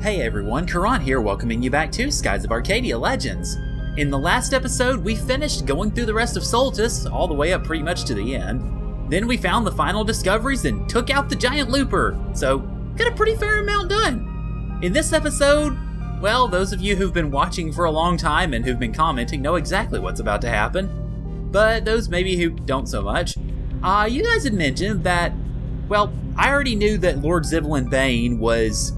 Hey everyone, Caront here, welcoming you back to Skies of Arcadia Legends. In the last episode, we finished going through the rest of Soltis, all the way up pretty much to the end. Then we found the final discoveries and took out the giant looper, so got a pretty fair amount done. In this episode, well, those of you who've been watching for a long time and who've been commenting know exactly what's about to happen. But those maybe who don't so much, you guys had mentioned that, well, I already knew that Lord Zivilyn Bane was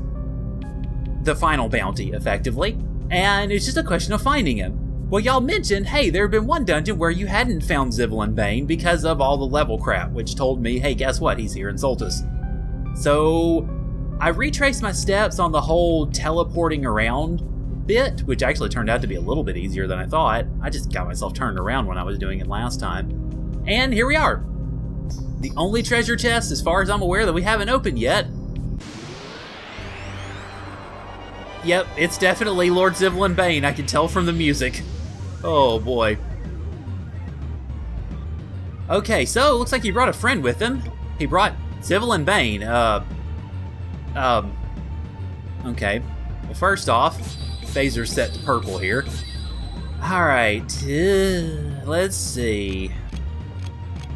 the final bounty, effectively, and it's just a question of finding him. Well, y'all mentioned, hey, there had been one dungeon where you hadn't found Zivilyn Bane because of all the level crap, which told me, hey, guess what, he's here in Soltis. So I retraced my steps on the whole teleporting around bit, which actually turned out to be a little bit easier than I thought. I just got myself turned around when I was doing it last time. And here we are. The only treasure chest, as far as I'm aware, that we haven't opened yet. Yep, it's definitely Lord Zivilyn Bane, I can tell from the music. Oh boy. Okay, so it looks like he brought a friend with him. He brought Zivilyn Bane. Okay. Well, first off, phaser's set to purple here. Alright, let's see.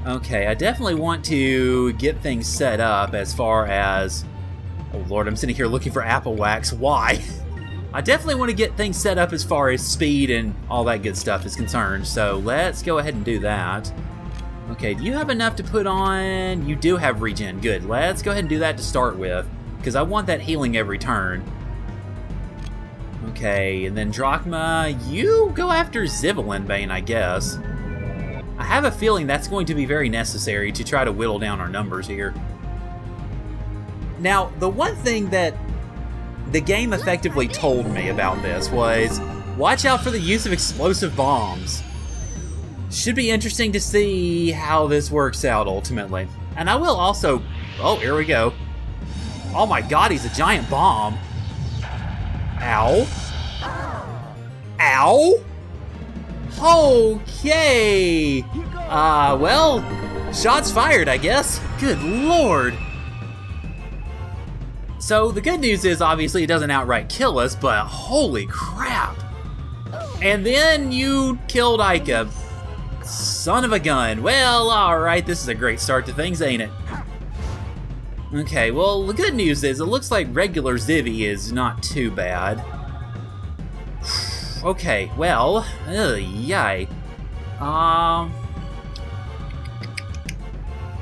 Okay, I definitely want to get things set up as far as... Oh lord, I'm sitting here looking for apple wax. Why? I definitely want to get things set up as far as speed and all that good stuff is concerned, so let's go ahead and do that. Okay, do you have enough to put on? You do have regen. Good. Let's go ahead and do that to start with, because I want that healing every turn. Okay, and then Drachma, you go after Zivilyn Bane, I guess. I have a feeling that's going to be very necessary to try to whittle down our numbers here. Now, the one thing that the game effectively told me about this was, watch out for the use of explosive bombs. Should be interesting to see how this works out ultimately. And I will also... Oh, here we go. Oh my god, he's a giant bomb. Ow. Ow! Okay. Well, shots fired, I guess. Good lord. So the good news is, obviously, it doesn't outright kill us, but holy crap. And then you killed Ica. Son of a gun. Well, alright, this is a great start to things, ain't it? Okay, well, the good news is, it looks like regular Zivy is not too bad. Okay, well, yay.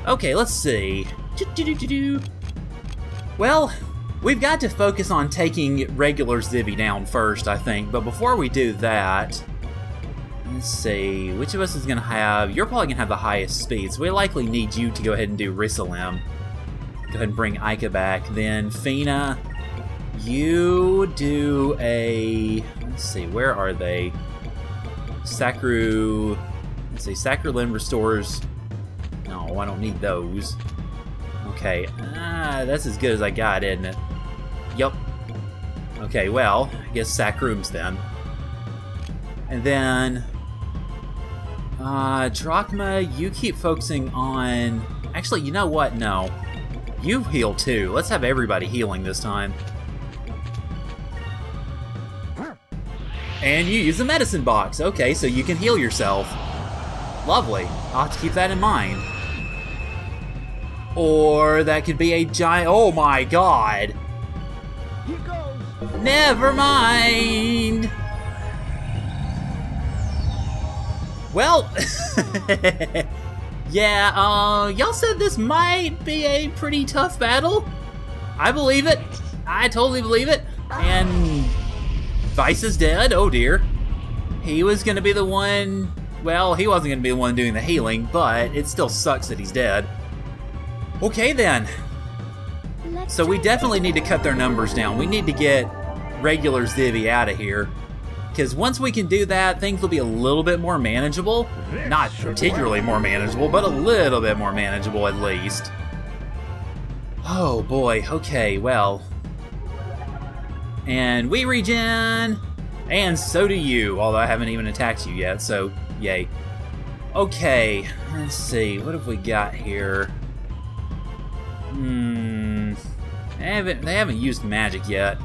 Okay, let's see. Well, we've got to focus on taking regular Zivy down first, I think. But before we do that, let's see, which of us is going to have... You're probably going to have the highest speed, so we likely need you to go ahead and do Rissalim. Go ahead and bring Ica back. Then, Fina, you do a... Let's see, where are they? Sacru... Let's see, Sacralin restores... No, I don't need those. Okay, that's as good as I got, isn't it? Yup. Okay, well, I guess Sacrooms then. And then... Drachma, you keep focusing on... Actually, you know what? No. You heal too. Let's have everybody healing this time. And you use the medicine box. Okay, so you can heal yourself. Lovely. I'll have to keep that in mind. Or that could be a giant... Oh my god! Here goes. Never mind! Well... yeah, y'all said this might be a pretty tough battle. I believe it. I totally believe it. And... Vice is dead. Oh dear. He was gonna be the one... Well, he wasn't gonna be the one doing the healing, but it still sucks that he's dead. Okay then. So we definitely need to cut their numbers down. We need to get regular Zivy out of here. Because once we can do that, things will be a little bit more manageable. Not particularly more manageable, but a little bit more manageable at least. Oh boy, okay, well. And we regen, and so do you, although I haven't even attacked you yet, so yay. Okay, let's see, what have we got here? They haven't used magic yet.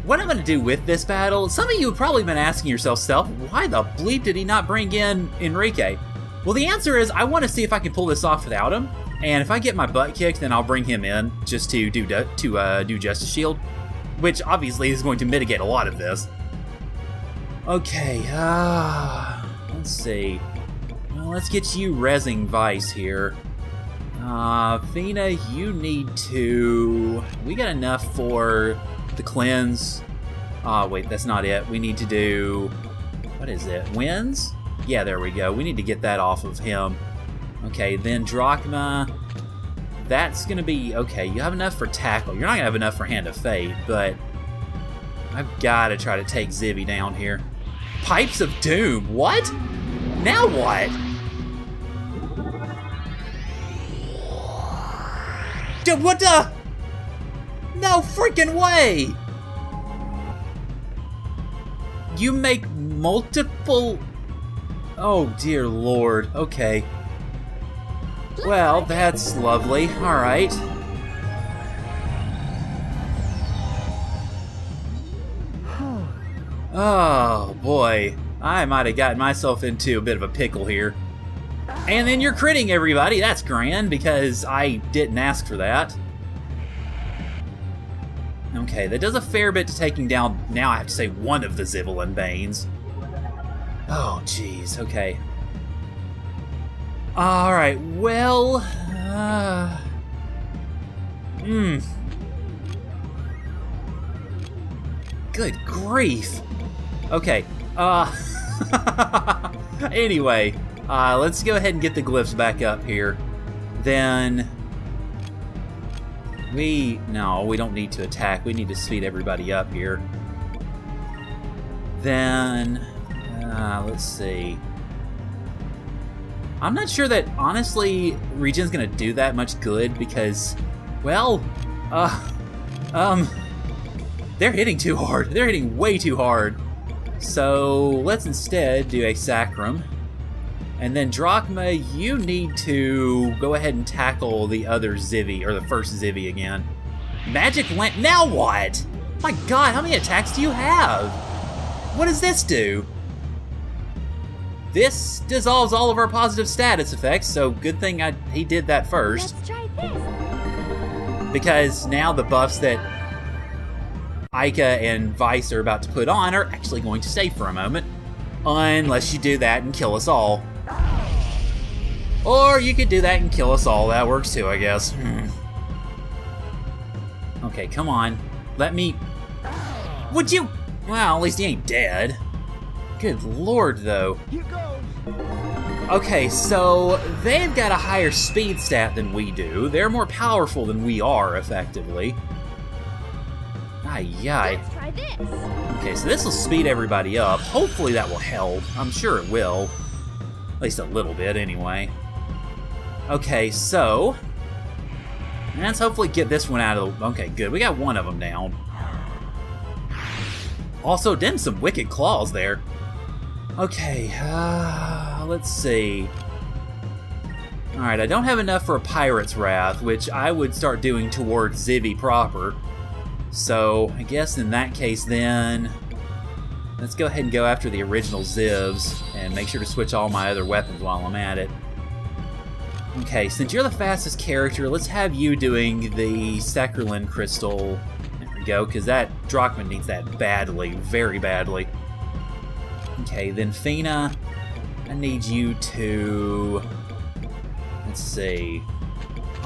what I'm going to do with this battle, some of you have probably been asking yourself, why the bleep did he not bring in Enrique? Well, the answer is I want to see if I can pull this off without him, and if I get my butt kicked, then I'll bring him in just to do Justice Shield, which obviously is going to mitigate a lot of this. Okay, let's see. Well, let's get you rezzing Vice here. Fina, you need to... We got enough for the cleanse. Wait, that's not it. We need to do... What is it? Winds? Yeah, there we go. We need to get that off of him. Okay, then Drachma. That's going to be... Okay, you have enough for tackle. You're not going to have enough for Hand of Fate, but... I've got to try to take Zivy down here. Pipes of Doom. What? Now what? Dude, what the? No freaking way! You make multiple... Oh, dear Lord. Okay. Well, that's lovely. Alright. Oh, boy. I might have gotten myself into a bit of a pickle here. And then you're critting everybody. That's grand, because I didn't ask for that. Okay, that does a fair bit to taking down, now I have to say, one of the Zivilyn Banes. Oh, jeez. Okay. Alright, well... Good grief. Okay, anyway, let's go ahead and get the glyphs back up here. Then... No, we don't need to attack. We need to speed everybody up here. Then... let's see. I'm not sure that, honestly, Regen's gonna do that much good because, well, they're hitting too hard. They're hitting way too hard. So let's instead do a Sacrum. And then Drachma, you need to go ahead and tackle the other Zivy, or the first Zivy again. Magic Lamp, now what? My god, how many attacks do you have? What does this do? This dissolves all of our positive status effects, so good thing he did that first. Let's try this. Because now the buffs that Ica and Vice are about to put on are actually going to stay for a moment. Unless you do that and kill us all. Or you could do that and kill us all. That works too, I guess. Okay, come on. Let me... Would you... Well, at least he ain't dead. Good lord, though. Okay, so they've got a higher speed stat than we do. They're more powerful than we are, effectively. Ay-yi. Let's try this. Okay, so this will speed everybody up. Hopefully that will help. I'm sure it will. At least a little bit, anyway. Okay, so... Let's hopefully get this one out of the... Okay, good. We got one of them down. Also, did some wicked claws there. Okay, let's see. Alright, I don't have enough for a Pirate's Wrath, which I would start doing towards Zivy proper. So, I guess in that case then, let's go ahead and go after the original Zivs, and make sure to switch all my other weapons while I'm at it. Okay, since you're the fastest character, let's have you doing the Sacralin Crystal. There we go, because that Drachma needs that badly, very badly. Okay, then Fina, I need you to... Let's see...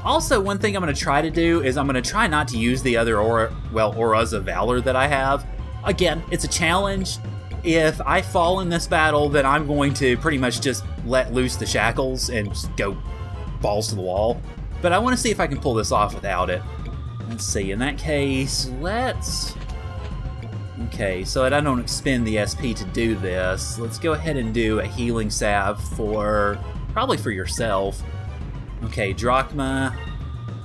Also, one thing I'm going to try to do is I'm going to try not to use the other Auras of Valor that I have. Again, it's a challenge. If I fall in this battle, then I'm going to pretty much just let loose the shackles and just go balls to the wall. But I want to see if I can pull this off without it. Let's see, in that case, let's... Okay, so that I don't expend the SP to do this, let's go ahead and do a healing salve for... probably for yourself. Okay, Drachma,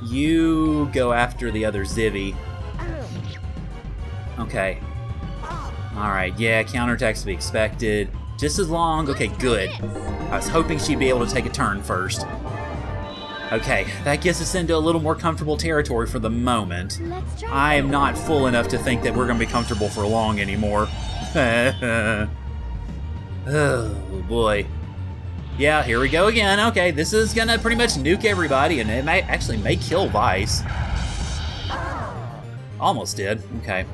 you go after the other Zivy. Okay. Alright, yeah, counterattacks to be expected. Just as long... Okay, good. I was hoping she'd be able to take a turn first. Okay, that gets us into a little more comfortable territory for the moment. Let's try I am not full enough to think that we're going to be comfortable for long anymore. Oh, boy. Yeah, here we go again. Okay, this is going to pretty much nuke everybody, and it may kill Vice. Almost did. Okay.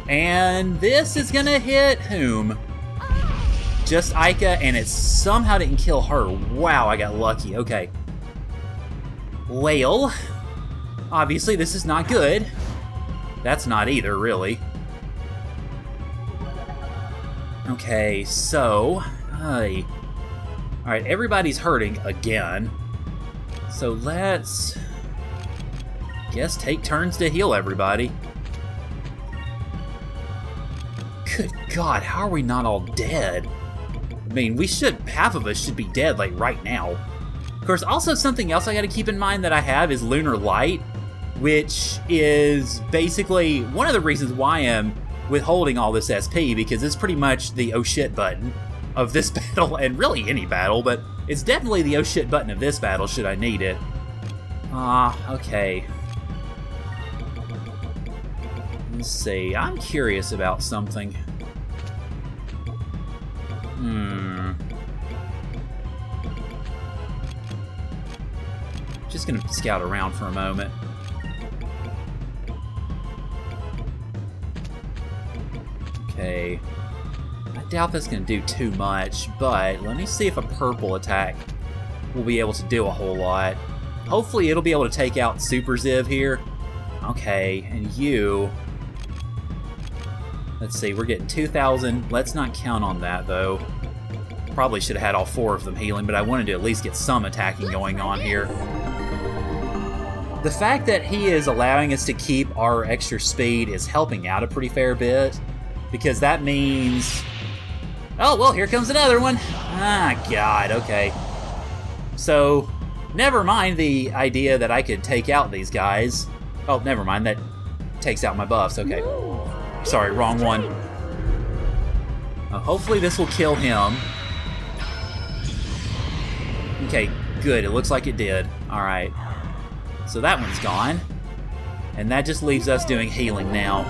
And this is going to hit whom? Just Ica, and it somehow didn't kill her. Wow, I got lucky. Okay. Well, obviously this is not good. That's not either, really. Okay, so... Alright, everybody's hurting again. So let's... guess take turns to heal everybody. Good God, how are we not all dead? I mean, half of us should be dead, like, right now. Of course, also something else I gotta keep in mind that I have is Lunar Light, which is basically one of the reasons why I'm withholding all this SP, because it's pretty much the oh shit button of this battle, and really any battle, but it's definitely the oh shit button of this battle, should I need it. Okay. Let's see, I'm curious about something. Just gonna scout around for a moment. Okay. I doubt that's gonna do too much, but let me see if a purple attack will be able to do a whole lot. Hopefully it'll be able to take out Super Ziv here. Okay, and you... Let's see, we're getting 2,000. Let's not count on that, though. Probably should have had all 4 of them healing, but I wanted to at least get some attacking going on here. The fact that he is allowing us to keep our extra speed is helping out a pretty fair bit, because that means... Oh, well, here comes another one. Ah, God, okay. So, never mind the idea that I could take out these guys. Oh, never mind, that takes out my buffs, okay. Sorry, wrong one. Hopefully this will kill him. Okay, good. It looks like it did. Alright. So that one's gone. And that just leaves us doing healing now.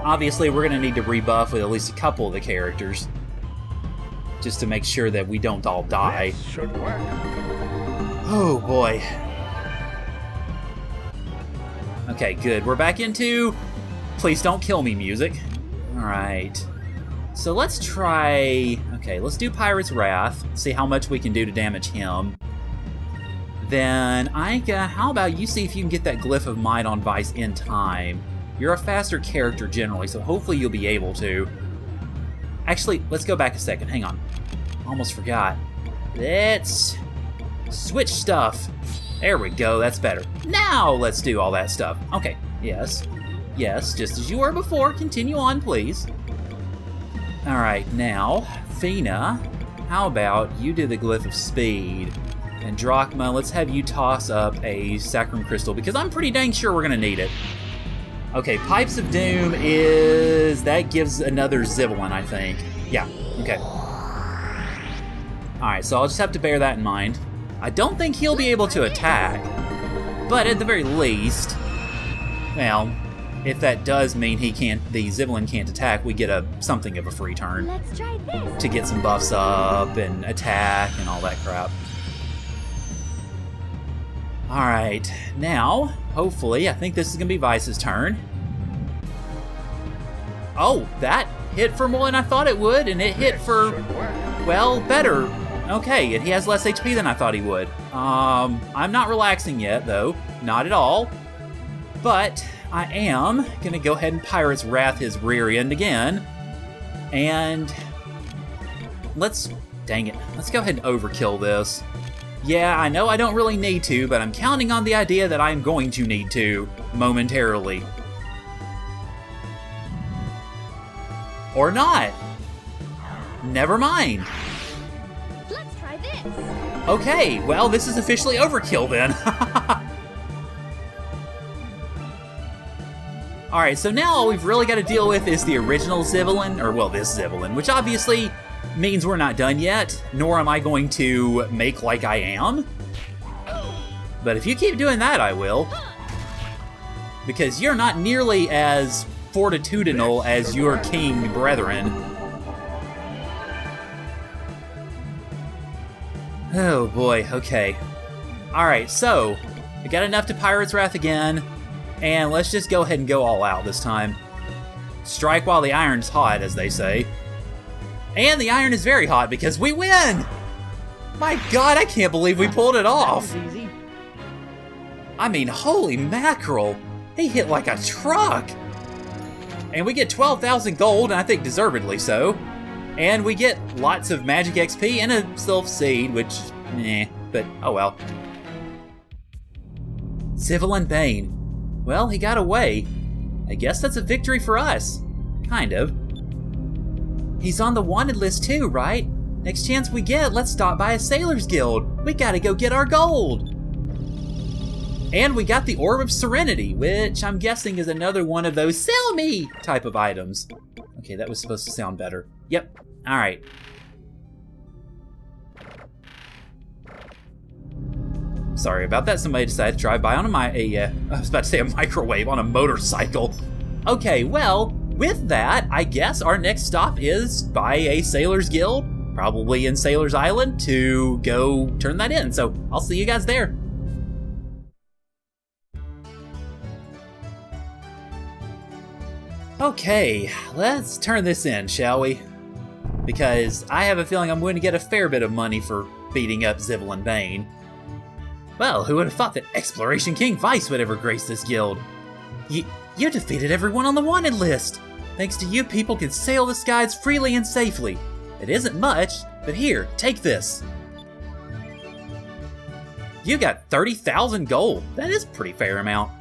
Obviously, we're going to need to rebuff with at least a couple of the characters. Just to make sure that we don't all die. Oh, boy. Okay, good. We're back into... Please don't kill me music. Alright. So let's try... Okay, let's do Pirate's Wrath. See how much we can do to damage him. Then, Ica, how about you see if you can get that Glyph of Might on Vice in time. You're a faster character generally, so hopefully you'll be able to. Actually, let's go back a second. Hang on. Almost forgot. Let's switch stuff. There we go, that's better. Now let's do all that stuff. Okay, yes. Yes, just as you were before. Continue on, please. Alright, now, Fina, how about you do the Glyph of Speed? And Drachma, let's have you toss up a Sacrum Crystal, because I'm pretty dang sure we're going to need it. Okay, Pipes of Doom is... That gives another Zivilyn, I think. Yeah, okay. Alright, so I'll just have to bear that in mind. I don't think he'll be able to attack, but at the very least, well, if that does mean the Zivilyn can't attack, we get something of a free turn. Let's try this. To get some buffs up and attack and all that crap. Alright, now, hopefully, I think this is going to be Vice's turn. Oh, that hit for more than I thought it would, and it hit for, well, better. Okay, he has less HP than I thought he would. I'm not relaxing yet, though. Not at all. But I am going to go ahead and Pirate's Wrath his rear end again. And dang it, let's go ahead and overkill this. Yeah, I know I don't really need to, but I'm counting on the idea that I'm going to need to momentarily. Or not. Never mind. Let's try this. Okay, well, this is officially overkill then. Alright, so now all we've really got to deal with is the original Zivilyn, or well, this Zivilyn, which obviously means we're not done yet, nor am I going to make like I am. But if you keep doing that, I will. Because you're not nearly as fortitudinal as your king brethren. Oh boy, okay. Alright, so, we got enough to Pirate's Wrath again, and let's just go ahead and go all out this time. Strike while the iron's hot, as they say. And the iron is very hot because we win! My god, I can't believe we pulled it off! That was easy. I mean, holy mackerel! He hit like a truck! And we get 12,000 gold, and I think deservedly so. And we get lots of magic XP and a Sylph Seed, which, but oh well. Zivilyn Bane. Well, he got away. I guess that's a victory for us. Kind of. He's on the wanted list too, right? Next chance we get, let's stop by a Sailor's Guild. We gotta go get our gold. And we got the Orb of Serenity, which I'm guessing is another one of those sell me type of items. Okay, that was supposed to sound better. Yep, alright. Sorry about that, somebody decided to drive by on I was about to say a microwave on a motorcycle. Okay, well, with that, I guess our next stop is by a Sailor's Guild, probably in Sailor's Island, to go turn that in. So I'll see you guys there. Okay, let's turn this in, shall we? Because I have a feeling I'm going to get a fair bit of money for beating up Zivilyn Bane. Well, who would have thought that Exploration King Vice would ever grace this guild? You defeated everyone on the wanted list! Thanks to you, people can sail the skies freely and safely. It isn't much, but here, take this. You got 30,000 gold. That is a pretty fair amount.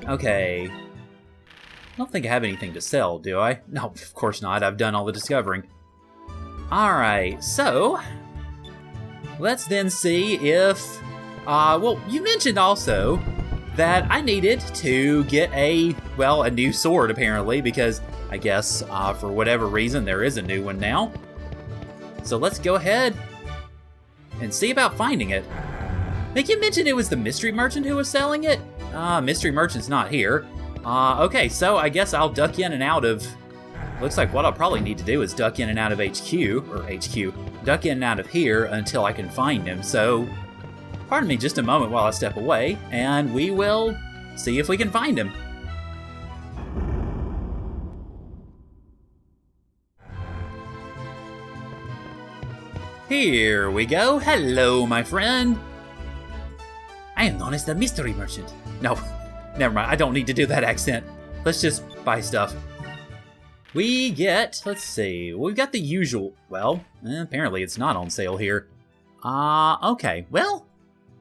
Okay. I don't think I have anything to sell, do I? No, of course not. I've done all the discovering. Alright, so let's then see if... well, you mentioned also that I needed to get a new sword, apparently, because I guess, for whatever reason, there is a new one now. So let's go ahead and see about finding it. I think you mentioned it was the Mystery Merchant who was selling it? Mystery Merchant's not here. Okay, so I guess I'll duck in and out of... Looks like what I'll probably need to do is duck in and out of duck in and out of here until I can find him. So, pardon me just a moment while I step away, and we will see if we can find him. Here we go. Hello, my friend. I am known as the Mystery Merchant. No, never mind. I don't need to do that accent. Let's just buy stuff. We get, let's see, we've got the usual, well, apparently it's not on sale here. Okay, well,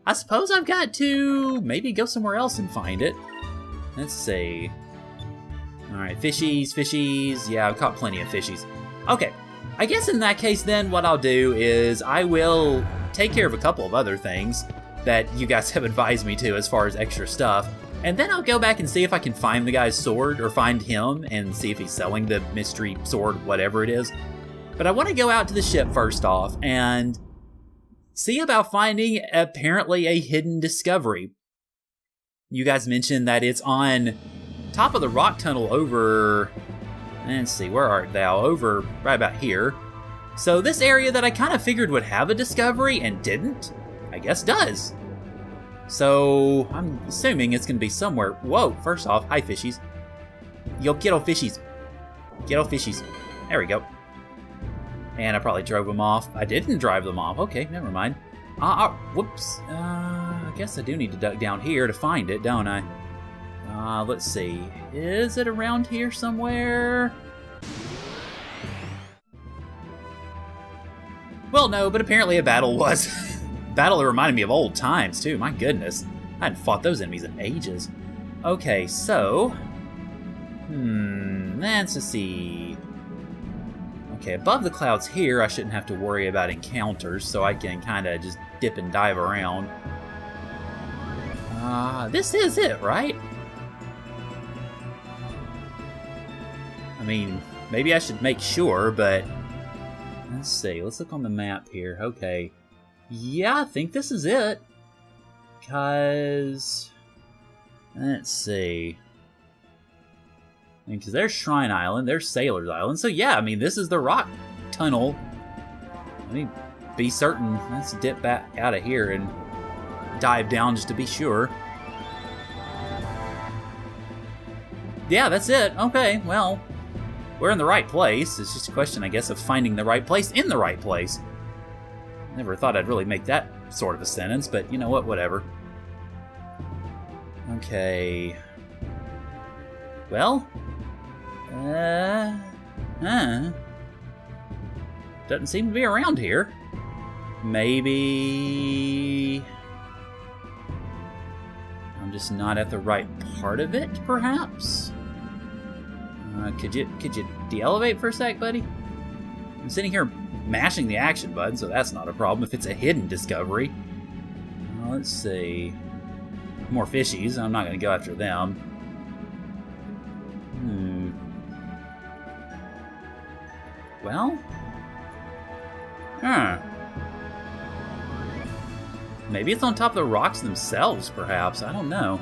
I suppose I've got to maybe go somewhere else and find it. Let's see. Alright, fishies, yeah, I've caught plenty of fishies. Okay, I guess in that case then what I'll do is I will take care of a couple of other things that you guys have advised me to as far as extra stuff. And then I'll go back and see if I can find the guy's sword, or find him and see if he's selling the mystery sword, whatever it is. But I want to go out to the ship first off and see about finding apparently a hidden discovery. You guys mentioned that it's on top of the rock tunnel over, let's see, where art thou? Over right about here. So this area that I kind of figured would have a discovery and didn't, I guess does. So, I'm assuming it's going to be somewhere. Whoa, first off, hi fishies. Yo, kiddo fishies. Kiddo fishies. There we go. And I probably drove them off. I didn't drive them off. Okay, never mind. Whoops. I guess I do need to duck down here to find it, don't I? Let's see. Is it around here somewhere? Well, no, but apparently a battle was. Battle that reminded me of old times, too. My goodness. I hadn't fought those enemies in ages. Okay, so... let's see... Okay, above the clouds here, I shouldn't have to worry about encounters, so I can kind of just dip and dive around. This is it, right? I mean, Maybe I should make sure, but let's see. Let's look on the map here. Okay. Yeah, I think this is it. Because let's see. Because there's Shrine Island, there's Sailor's Island. So yeah, I mean, this is the rock tunnel. Let me be certain. Let's dip back out of here and dive down just to be sure. Yeah, that's it. Okay, well, we're in the right place. It's just a question, I guess, of finding the right place in the right place. Never thought I'd really make that sort of a sentence, but you know what, whatever. Okay. Well, doesn't seem to be around here. Maybe I'm just not at the right part of it, perhaps? Could you de-elevate for a sec, buddy? I'm sitting here mashing the action button, so that's not a problem if it's a hidden discovery. Let's see. More fishies. I'm not going to go after them. Well? Maybe it's on top of the rocks themselves, perhaps. I don't know.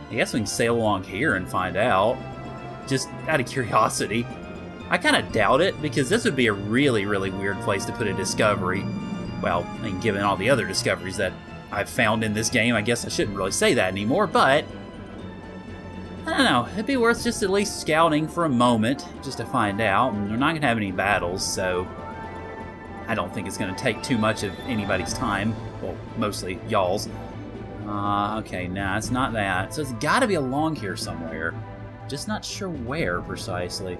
I guess we can sail along here and find out. Just out of curiosity. I kind of doubt it, because this would be a really, really weird place to put a discovery. Well, I mean, given all the other discoveries that I've found in this game, I guess I shouldn't really say that anymore, but I don't know. It'd be worth just at least scouting for a moment, just to find out. And we're not going to have any battles, so I don't think it's going to take too much of anybody's time. Well, mostly y'all's. Okay, nah, it's not that. So it's got to be along here somewhere. Just not sure where precisely.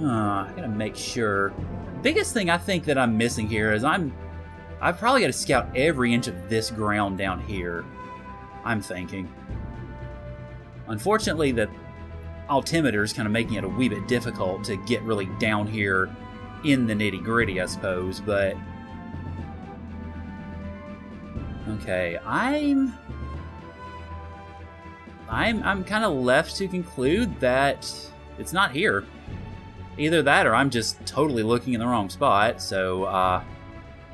I gotta make sure. Biggest thing I think that I'm missing here is I've probably got to scout every inch of this ground down here. I'm thinking. Unfortunately, the altimeter is kind of making it a wee bit difficult to get really down here in the nitty-gritty, I suppose, but okay, I'm kind of left to conclude that it's not here. Either that or I'm just totally looking in the wrong spot, so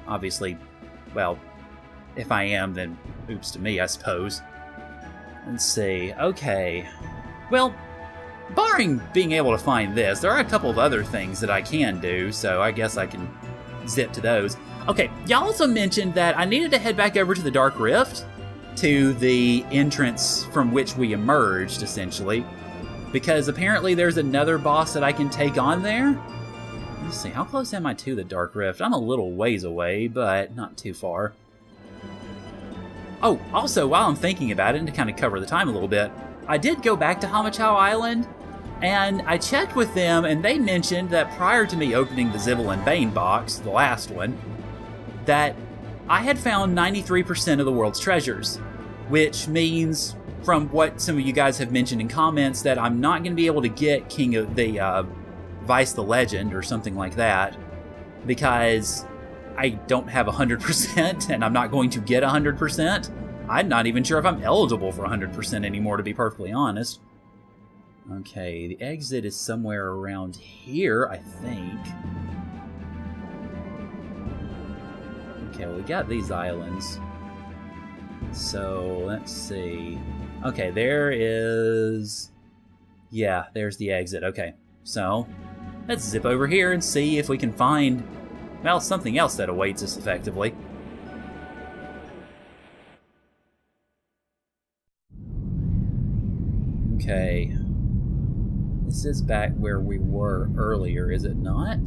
obviously, well, if I am, then oops to me, I suppose. Let's see, okay. Well, barring being able to find this, there are a couple of other things that I can do, so I guess I can zip to those. Okay, y'all also mentioned that I needed to head back over to the Dark Rift, to the entrance from which we emerged, essentially, because apparently there's another boss that I can take on there. Let's see, how close am I to the Dark Rift? I'm a little ways away, but not too far. Oh, also, while I'm thinking about it, and to kind of cover the time a little bit, I did go back to Hamachao Island, and I checked with them, and they mentioned that prior to me opening the Zivilyn Bane box, the last one, that I had found 93% of the world's treasures, which means, from what some of you guys have mentioned in comments, that I'm not going to be able to get King of the Vice the Legend or something like that, because I don't have 100%, and I'm not going to get 100%. I'm not even sure if I'm eligible for 100% anymore, to be perfectly honest. Okay, the exit is somewhere around here, I think. Okay, well, we got these islands. So, let's see. Okay, there is... Yeah, there's the exit. Okay, so let's zip over here and see if we can find, well, something else that awaits us effectively. Okay. This is back where we were earlier, is it not?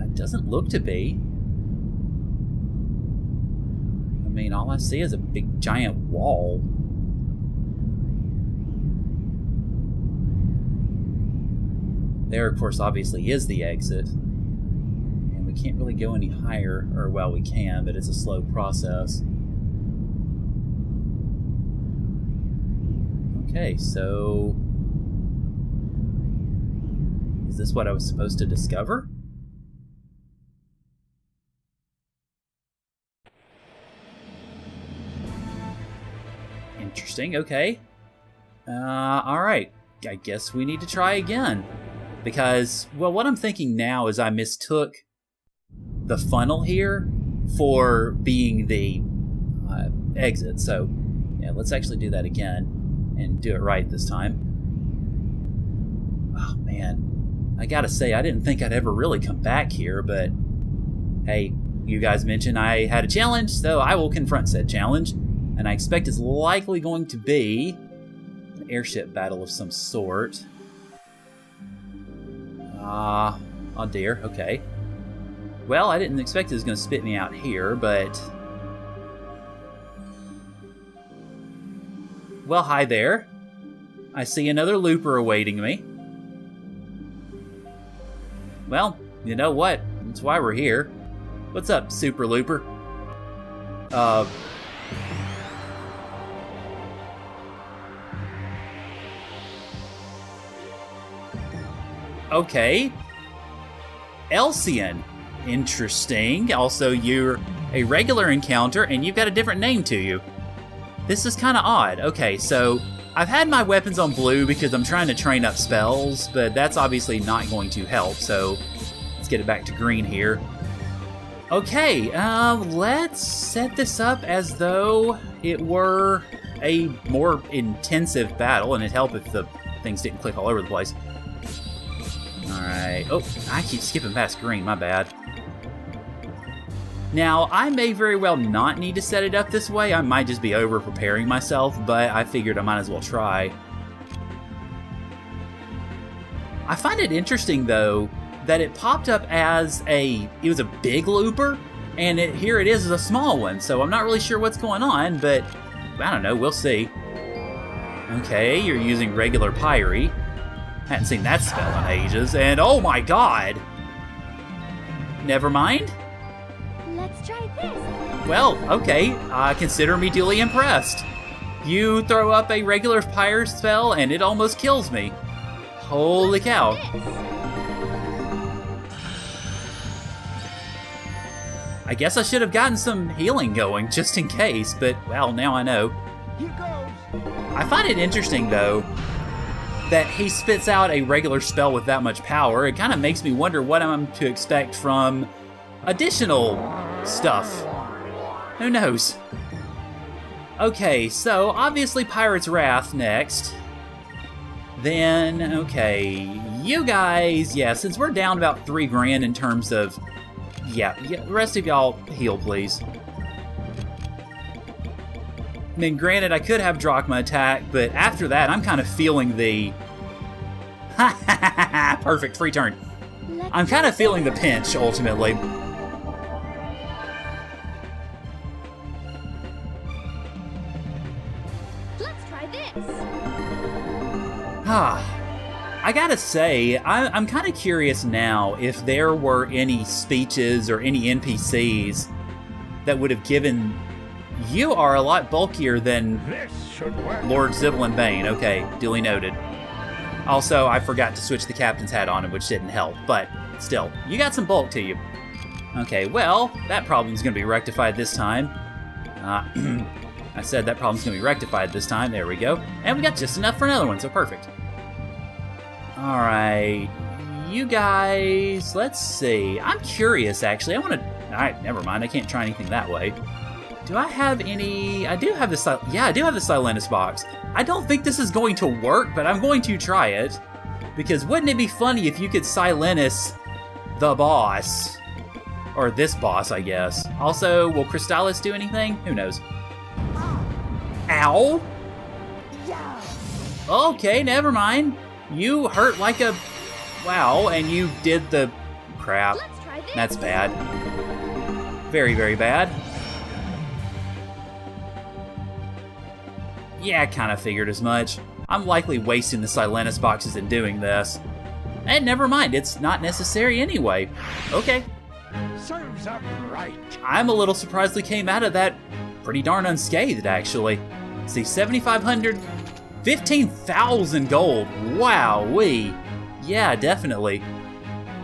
It doesn't look to be. I mean, all I see is a big giant wall. There, of course, obviously is the exit. And we can't really go any higher, or, well, we can, but it's a slow process. Okay, so... is this what I was supposed to discover? Interesting, okay. Alright. I guess we need to try again. Because, well, what I'm thinking now is I mistook the funnel here for being the exit. So, yeah, let's actually do that again and do it right this time. Oh, man. I gotta say, I didn't think I'd ever really come back here, but hey, you guys mentioned I had a challenge, so I will confront said challenge. And I expect it's likely going to be an airship battle of some sort. Oh dear, okay. Well, I didn't expect it was going to spit me out here, but... Well, hi there. I see another looper awaiting me. Well, you know what? That's why we're here. What's up, Super Looper? Okay. Elcian. Interesting. Also, you're a regular encounter, and you've got a different name to you. This is kind of odd. Okay, so I've had my weapons on blue because I'm trying to train up spells, but that's obviously not going to help, so let's get it back to green here. Okay, let's set this up as though it were a more intensive battle, and it'd help if the things didn't click all over the place. Alright. Oh, I keep skipping past green, my bad. Now, I may very well not need to set it up this way. I might just be over-preparing myself, but I figured I might as well try. I find it interesting, though, that it popped up as it was a big looper, and here it is as a small one, so I'm not really sure what's going on, but I don't know, we'll see. Okay, you're using regular Pyre. Hadn't seen that spell in ages, and oh my god! Never mind. Let's try this. Well, okay, consider me duly impressed. You throw up a regular Pyre spell, and it almost kills me. Holy cow. I guess I should have gotten some healing going, just in case, but, well, now I know. Here goes. I find it interesting, though, that he spits out a regular spell with that much power. It kind of makes me wonder what I'm to expect from additional stuff. Who knows? Okay, so obviously Pirate's Wrath next. Then, okay, you guys, yeah, since we're down about 3 grand in terms of, yeah, the rest of y'all heal, please. I mean, granted, I could have Drachma attack, but after that, I'm kind of feeling the... Perfect, free turn. I'm kind of feeling the pinch, ultimately. Let's try this. I gotta say, I'm kind of curious now if there were any speeches or any NPCs that would have given... You are a lot bulkier than This should work. Lord Zivilyn Bane. Okay, duly noted. Also, I forgot to switch the captain's hat on him, which didn't help, but still, you got some bulk to you. Okay, well, that problem's gonna be rectified this time. I said that problem's gonna be rectified this time. There we go. And we got just enough for another one, so perfect. Alright, you guys, let's see. I'm curious, actually. I want to... Alright, never mind. I can't try anything that way. Do I have any... I do have the... Yeah, I do have the Silenus box. I don't think this is going to work, but I'm going to try it. Because wouldn't it be funny if you could Silenus the boss? Or this boss, I guess. Also, will Crystallis do anything? Who knows? Ow! Okay, never mind. You hurt like a... Wow, and you did the... Crap. Let's try this. That's bad. Very, very bad. Yeah, I kind of figured as much. I'm likely wasting the Silenus boxes in doing this. And never mind, it's not necessary anyway. Okay. Serves up right. I'm a little surprised we came out of that pretty darn unscathed, actually. See, 7,500, 15,000 gold. Wowee. Yeah, definitely.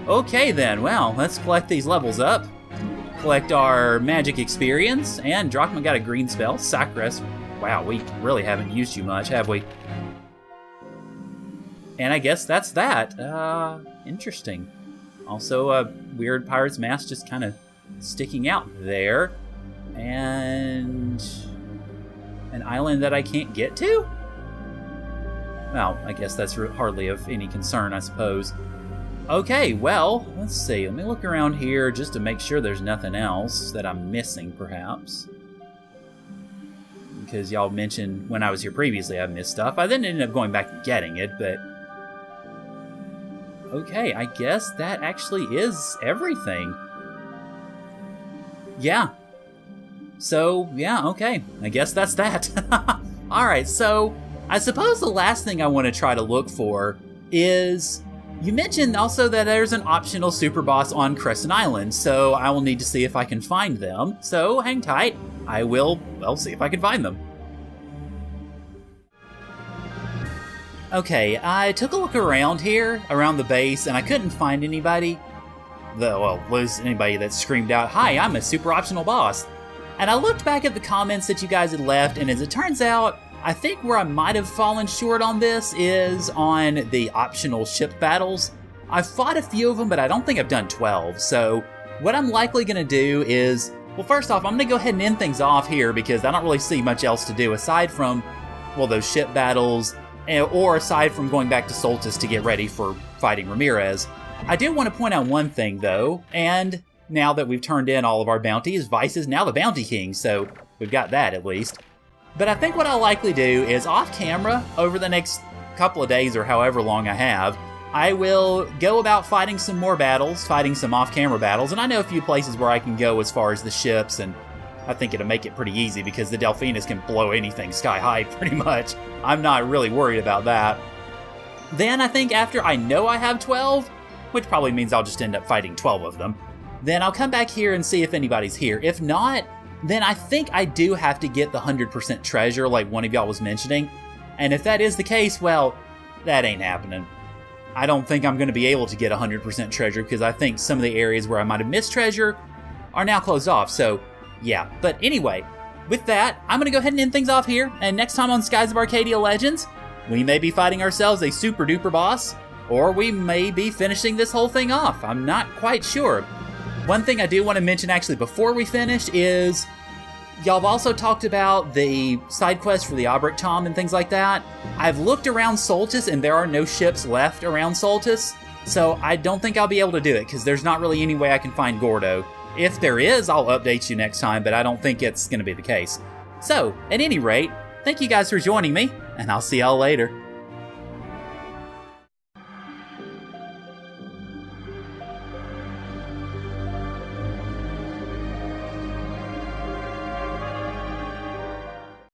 Okay then, well, let's collect these levels up. Collect our magic experience, and Drachma got a green spell, Sacrus. Wow, we really haven't used you much, have we? And I guess that's that. Interesting. Also, a weird pirate's mask just kind of sticking out there. And an island that I can't get to? Well, I guess that's hardly of any concern, I suppose. Okay, well, let's see. Let me look around here just to make sure there's nothing else that I'm missing, perhaps. Because y'all mentioned when I was here previously I missed stuff. I then ended up going back and getting it, but... Okay, I guess that actually is everything. Yeah. So, yeah, okay. I guess that's that. Alright, so I suppose the last thing I want to try to look for is... You mentioned also that there's an optional super boss on Crescent Island, so I will need to see if I can find them. So hang tight. I will, well, see if I can find them. Okay, I took a look around here, around the base, and I couldn't find anybody. Well, at least anybody that screamed out, "Hi, I'm a super optional boss." And I looked back at the comments that you guys had left, and as it turns out, I think where I might have fallen short on this is on the optional ship battles. I've fought a few of them, but I don't think I've done 12. So what I'm likely going to do is, well, first off, I'm going to go ahead and end things off here because I don't really see much else to do aside from, well, those ship battles, or aside from going back to Soltis to get ready for fighting Ramirez. I do want to point out one thing, though, and now that we've turned in all of our bounties, Vice is now the Bounty King, so we've got that at least. But I think what I'll likely do is off camera, over the next couple of days or however long I have, I will go about fighting some more battles, fighting some off-camera battles, and I know a few places where I can go as far as the ships, and I think it'll make it pretty easy because the Delphinus can blow anything sky high pretty much. I'm not really worried about that. Then I think after I know I have 12, which probably means I'll just end up fighting 12 of them, then I'll come back here and see if anybody's here. If not, then I think I do have to get the 100% treasure like one of y'all was mentioning. And if that is the case, well, that ain't happening. I don't think I'm going to be able to get 100% treasure because I think some of the areas where I might have missed treasure are now closed off, so yeah. But anyway, with that, I'm going to go ahead and end things off here, and next time on Skies of Arcadia Legends, we may be fighting ourselves a super duper boss, or we may be finishing this whole thing off. I'm not quite sure. One thing I do want to mention actually before we finish is y'all have also talked about the side quest for the Aubric Tom and things like that. I've looked around Soltis and there are no ships left around Soltis, so I don't think I'll be able to do it because there's not really any way I can find Gordo. If there is, I'll update you next time, but I don't think it's going to be the case. So, at any rate, thank you guys for joining me, and I'll see y'all later.